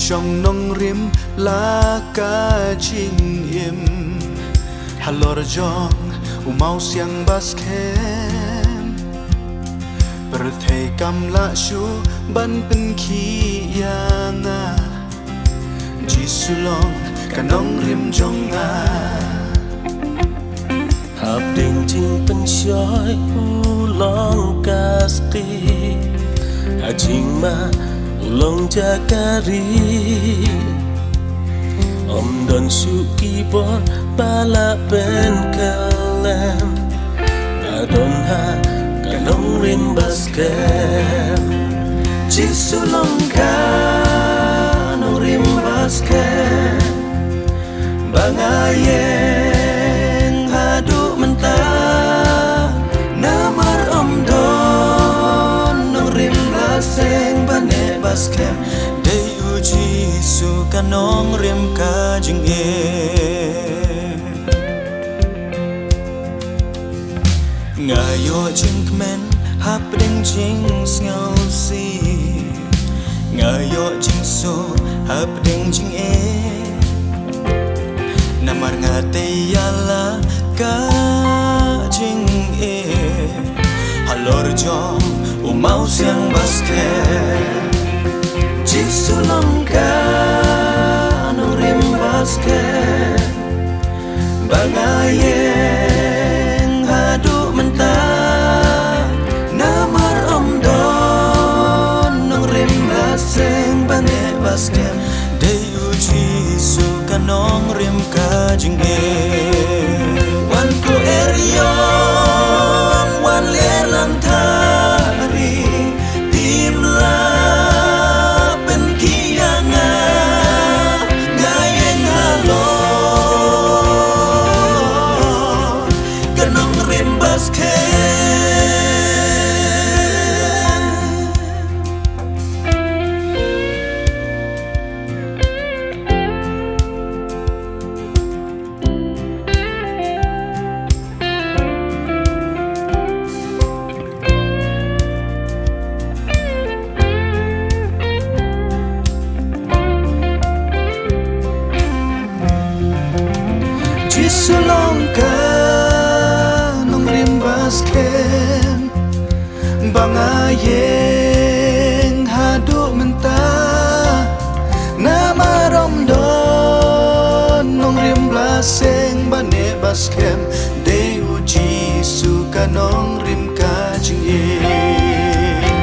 trong nông rim lá cá chinh im halor jong mau siang baskem berthei kam la shu ban pen khi yana jisulong kanong rim jong a hab ding jing pen shoy ulong kasti ajing ma ulong jakari om don suki bon bala pen kalam adon ha kanong rim baskem jisulong kanong rim baskem bangayeng hadu mentah namar om don nong rim laseng bane baskem dey uji su kanong rim ka jing ngayo jing kmen hap ding jing ngau si ngayo jing so hap ding jing namar ngate yala ka jing halor jong umau siang basket jisulong ka no rim basket bangayeng hadu mentah namar om don nong rim laseng bane basket dey uji su kanong rim ka jing wan ko erion wan ler lam thari timla pen kiyanga ngayeng halo kanong rim basket jisulong ka nong rim baskem bangayeng hadu mentah namarom don nong rim laseng bane baskem dey uji su kanong rim ka jing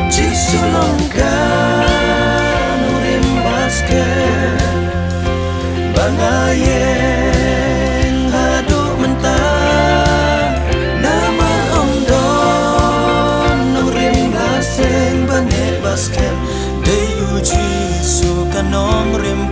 jisulong ka nong rim baskem bangayeng hadu mentah nama om don nong rim laseng bane baskem dey uji su kanong rim